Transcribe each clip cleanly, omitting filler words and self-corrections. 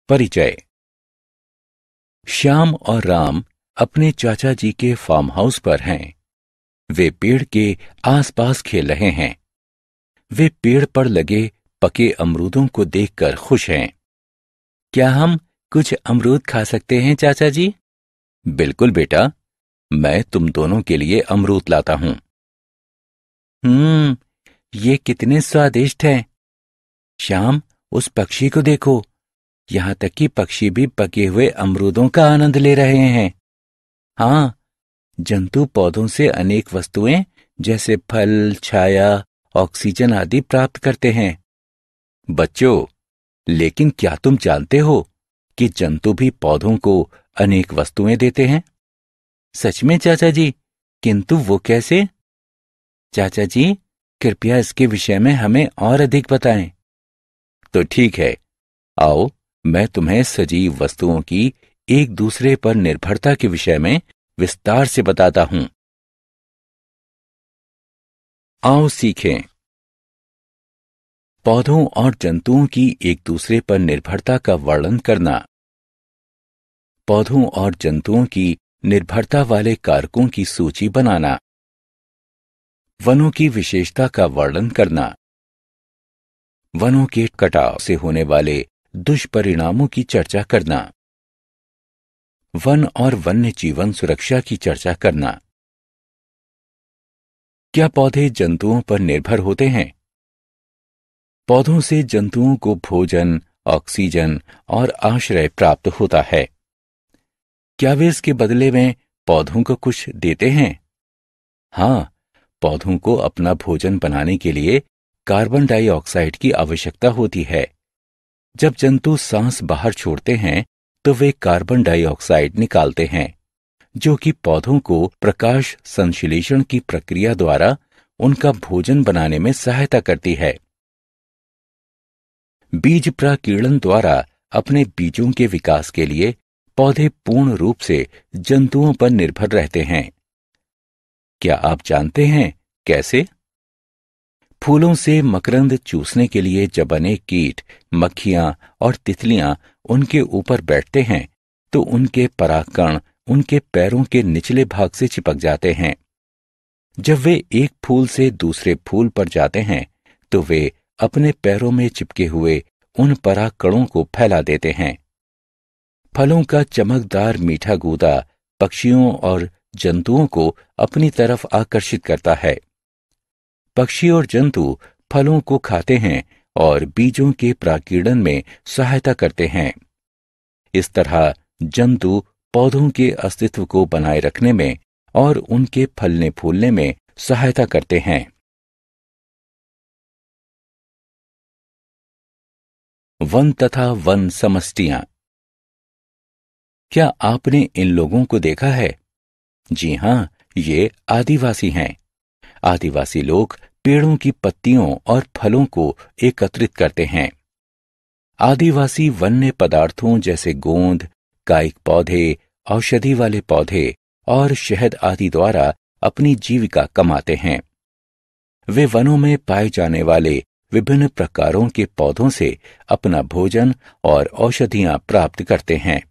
परिचय। श्याम और राम अपने चाचा जी के फार्म हाउस पर हैं। वे पेड़ के आसपास खेल रहे हैं। वे पेड़ पर लगे पके अमरूदों को देखकर खुश हैं। क्या हम कुछ अमरूद खा सकते हैं चाचा जी? बिल्कुल बेटा, मैं तुम दोनों के लिए अमरूद लाता हूं। ये कितने स्वादिष्ट हैं। श्याम, उस पक्षी को देखो। यहां तक कि पक्षी भी पके हुए अमरूदों का आनंद ले रहे हैं। हाँ, जंतु पौधों से अनेक वस्तुएं जैसे फल, छाया, ऑक्सीजन आदि प्राप्त करते हैं। बच्चों, लेकिन क्या तुम जानते हो कि जंतु भी पौधों को अनेक वस्तुएं देते हैं? सच में चाचा जी, किंतु वो कैसे? चाचा जी, कृपया इसके विषय में हमें और अधिक बताएं। तो ठीक है, आओ मैं तुम्हें सजीव वस्तुओं की एक दूसरे पर निर्भरता के विषय में विस्तार से बताता हूं। आओ सीखें। पौधों और जंतुओं की एक दूसरे पर निर्भरता का वर्णन करना। पौधों और जंतुओं की निर्भरता वाले कारकों की सूची बनाना। वनों की विशेषता का वर्णन करना। वनों के कटाव से होने वाले दुष्परिणामों की चर्चा करना। वन और वन्य जीवन सुरक्षा की चर्चा करना। क्या पौधे जंतुओं पर निर्भर होते हैं? पौधों से जंतुओं को भोजन, ऑक्सीजन और आश्रय प्राप्त होता है। क्या वे इसके बदले में पौधों को कुछ देते हैं? हाँ, पौधों को अपना भोजन बनाने के लिए कार्बन डाइऑक्साइड की आवश्यकता होती है। जब जंतु सांस बाहर छोड़ते हैं तो वे कार्बन डाइऑक्साइड निकालते हैं, जो कि पौधों को प्रकाश संश्लेषण की प्रक्रिया द्वारा उनका भोजन बनाने में सहायता करती है। बीज प्रकीर्णन द्वारा अपने बीजों के विकास के लिए पौधे पूर्ण रूप से जंतुओं पर निर्भर रहते हैं। क्या आप जानते हैं कैसे? फूलों से मकरंद चूसने के लिए जब अनेक कीट, मक्खियां और तितलियां उनके ऊपर बैठते हैं तो उनके परागकण उनके पैरों के निचले भाग से चिपक जाते हैं। जब वे एक फूल से दूसरे फूल पर जाते हैं तो वे अपने पैरों में चिपके हुए उन परागकणों को फैला देते हैं। फलों का चमकदार मीठा गूदा पक्षियों और जंतुओं को अपनी तरफ आकर्षित करता है। पक्षी और जंतु फलों को खाते हैं और बीजों के प्रकीर्णन में सहायता करते हैं। इस तरह जंतु पौधों के अस्तित्व को बनाए रखने में और उनके फलने फूलने में सहायता करते हैं। वन तथा वन समष्टियां। क्या आपने इन लोगों को देखा है? जी हां, ये आदिवासी हैं। आदिवासी लोग पेड़ों की पत्तियों और फलों को एकत्रित करते हैं। आदिवासी वन्य पदार्थों जैसे गोंद, कायिक पौधे, औषधि वाले पौधे और शहद आदि द्वारा अपनी जीविका कमाते हैं। वे वनों में पाए जाने वाले विभिन्न प्रकारों के पौधों से अपना भोजन और औषधियां प्राप्त करते हैं।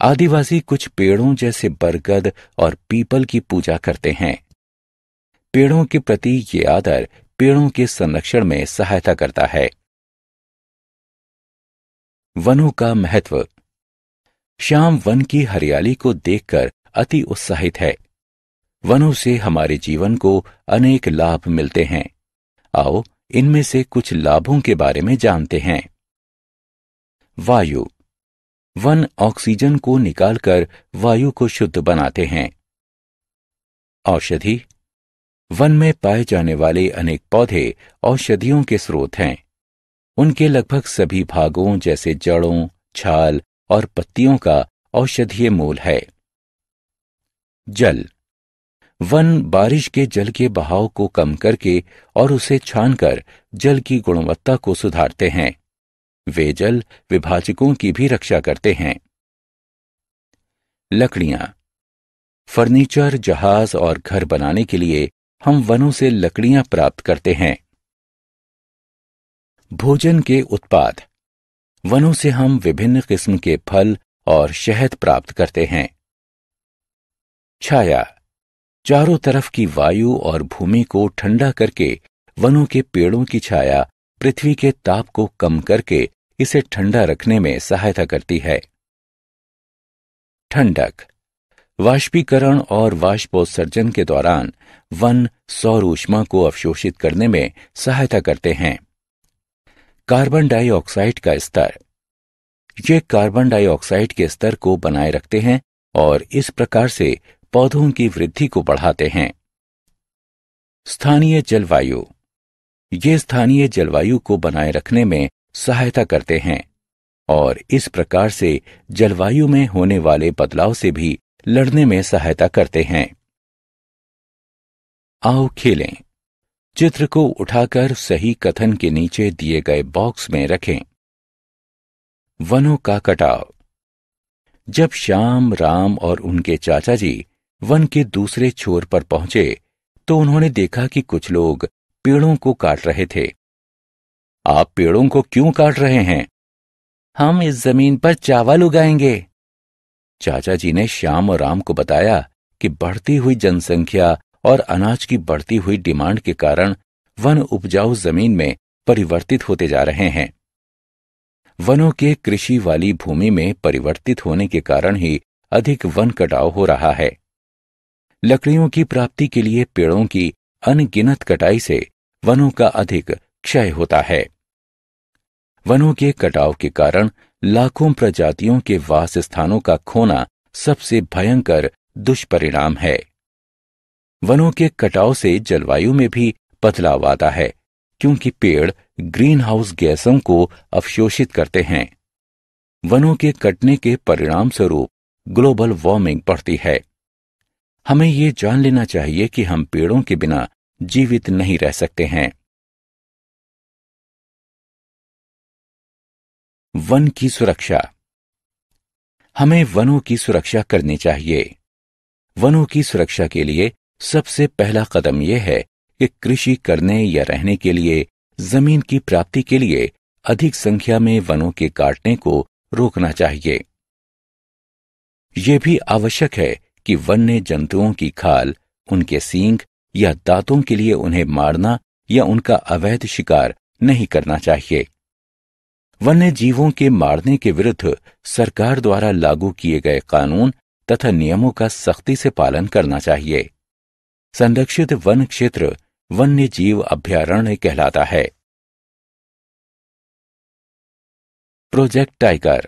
आदिवासी कुछ पेड़ों जैसे बरगद और पीपल की पूजा करते हैं। पेड़ों के प्रति ये आदर पेड़ों के संरक्षण में सहायता करता है। वनों का महत्व। श्याम वन की हरियाली को देखकर अति उत्साहित है। वनों से हमारे जीवन को अनेक लाभ मिलते हैं। आओ इनमें से कुछ लाभों के बारे में जानते हैं। वायु। वन ऑक्सीजन को निकालकर वायु को शुद्ध बनाते हैं। औषधि। वन में पाए जाने वाले अनेक पौधे औषधियों के स्रोत हैं। उनके लगभग सभी भागों जैसे जड़ों, छाल और पत्तियों का औषधीय मूल है। जल। वन बारिश के जल के बहाव को कम करके और उसे छानकर जल की गुणवत्ता को सुधारते हैं। वे जल विभाजकों की भी रक्षा करते हैं। लकड़ियां। फर्नीचर, जहाज और घर बनाने के लिए हम वनों से लकड़ियां प्राप्त करते हैं। भोजन के उत्पाद। वनों से हम विभिन्न किस्म के फल और शहद प्राप्त करते हैं। छाया, चारों तरफ की वायु और भूमि को ठंडा करके वनों के पेड़ों की छाया पृथ्वी के ताप को कम करके इसे ठंडा रखने में सहायता करती है। ठंडक, वाष्पीकरण और वाष्पोत्सर्जन के दौरान वन सौर ऊष्मा को अवशोषित करने में सहायता करते हैं। कार्बन डाइऑक्साइड का स्तर, ये कार्बन डाइऑक्साइड के स्तर को बनाए रखते हैं और इस प्रकार से पौधों की वृद्धि को बढ़ाते हैं। स्थानीय जलवायु, ये स्थानीय जलवायु को बनाए रखने में सहायता करते हैं और इस प्रकार से जलवायु में होने वाले बदलाव से भी लड़ने में सहायता करते हैं। आओ खेलें। चित्र को उठाकर सही कथन के नीचे दिए गए बॉक्स में रखें। वनों का कटाव। जब श्याम, राम और उनके चाचा जी वन के दूसरे छोर पर पहुंचे तो उन्होंने देखा कि कुछ लोग पेड़ों को काट रहे थे। आप पेड़ों को क्यों काट रहे हैं? हम इस जमीन पर चावल उगाएंगे। चाचा जी ने श्याम और राम को बताया कि बढ़ती हुई जनसंख्या और अनाज की बढ़ती हुई डिमांड के कारण वन उपजाऊ जमीन में परिवर्तित होते जा रहे हैं। वनों के कृषि वाली भूमि में परिवर्तित होने के कारण ही अधिक वन कटाव हो रहा है। लकड़ियों की प्राप्ति के लिए पेड़ों की अनगिनत कटाई से वनों का अधिक क्षय होता है। वनों के कटाव के कारण लाखों प्रजातियों के वास स्थानों का खोना सबसे भयंकर दुष्परिणाम है। वनों के कटाव से जलवायु में भी बदलाव आता है क्योंकि पेड़ ग्रीन हाउस गैसों को अवशोषित करते हैं। वनों के कटने के परिणाम स्वरूप ग्लोबल वार्मिंग बढ़ती है। हमें ये जान लेना चाहिए कि हम पेड़ों के बिना जीवित नहीं रह सकते हैं। वन की सुरक्षा। हमें वनों की सुरक्षा करनी चाहिए। वनों की सुरक्षा के लिए सबसे पहला कदम यह है कि कृषि करने या रहने के लिए जमीन की प्राप्ति के लिए अधिक संख्या में वनों के काटने को रोकना चाहिए। यह भी आवश्यक है कि वन्य जंतुओं की खाल, उनके सींग या दांतों के लिए उन्हें मारना या उनका अवैध शिकार नहीं करना चाहिए। वन्य जीवों के मारने के विरुद्ध सरकार द्वारा लागू किए गए कानून तथा नियमों का सख्ती से पालन करना चाहिए। संरक्षित वन क्षेत्र वन्य जीव अभयारण्य कहलाता है। Project tiger.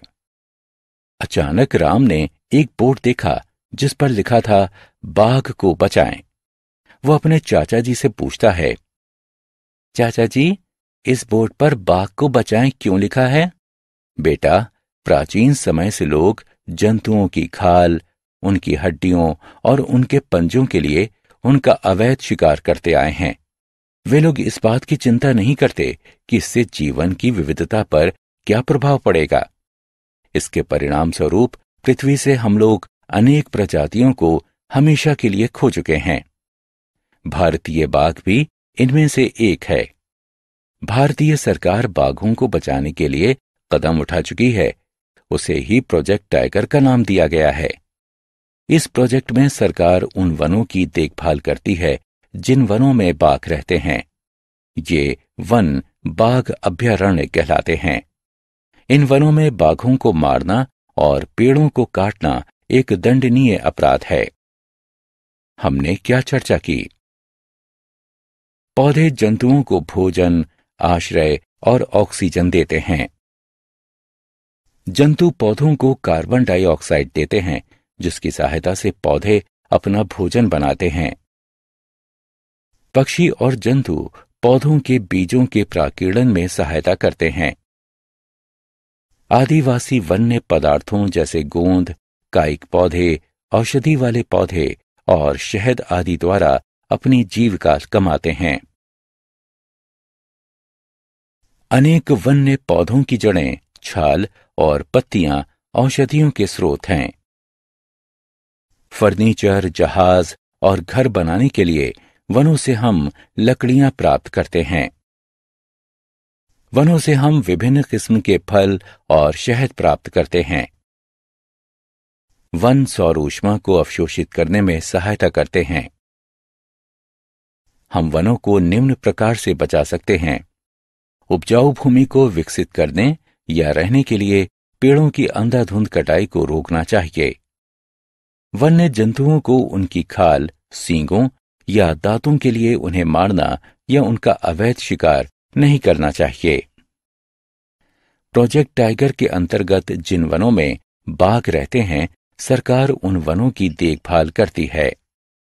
अचानक राम ने एक बोर्ड देखा जिस पर लिखा था बाघ को बचाएं। वो अपने चाचा जी से पूछता है, चाचा जी, इस बोर्ड पर बाघ को बचाएं क्यों लिखा है? बेटा, प्राचीन समय से लोग जंतुओं की खाल, उनकी हड्डियों और उनके पंजों के लिए उनका अवैध शिकार करते आए हैं। वे लोग इस बात की चिंता नहीं करते कि इससे जीवन की विविधता पर क्या प्रभाव पड़ेगा। इसके परिणाम स्वरूप पृथ्वी से हम लोग अनेक प्रजातियों को हमेशा के लिए खो चुके हैं। भारतीय बाघ भी इनमें से एक है। भारतीय सरकार बाघों को बचाने के लिए कदम उठा चुकी है। उसे ही प्रोजेक्ट टाइगर का नाम दिया गया है। इस प्रोजेक्ट में सरकार उन वनों की देखभाल करती है जिन वनों में बाघ रहते हैं। ये वन बाघ अभयारण्य कहलाते हैं। इन वनों में बाघों को मारना और पेड़ों को काटना एक दंडनीय अपराध है। हमने क्या चर्चा की? पौधे जंतुओं को भोजन, आश्रय और ऑक्सीजन देते हैं। जंतु पौधों को कार्बन डाइऑक्साइड देते हैं जिसकी सहायता से पौधे अपना भोजन बनाते हैं। पक्षी और जंतु पौधों के बीजों के प्राकीर्णन में सहायता करते हैं। आदिवासी वन्य पदार्थों जैसे गोंद, कायिक पौधे, औषधि वाले पौधे और शहद आदि द्वारा अपनी जीविका कमाते हैं। अनेक वन्य पौधों की जड़ें, छाल और पत्तियां औषधियों के स्रोत हैं। फर्नीचर, जहाज और घर बनाने के लिए वनों से हम लकड़ियां प्राप्त करते हैं। वनों से हम विभिन्न किस्म के फल और शहद प्राप्त करते हैं। वन सौर ऊष्मा को अवशोषित करने में सहायता करते हैं। हम वनों को निम्न प्रकार से बचा सकते हैं। उपजाऊ भूमि को विकसित करने या रहने के लिए पेड़ों की अंधाधुंध कटाई को रोकना चाहिए। वन्य जंतुओं को उनकी खाल, सींगों या दांतों के लिए उन्हें मारना या उनका अवैध शिकार नहीं करना चाहिए। प्रोजेक्ट टाइगर के अंतर्गत जिन वनों में बाघ रहते हैं, सरकार उन वनों की देखभाल करती है।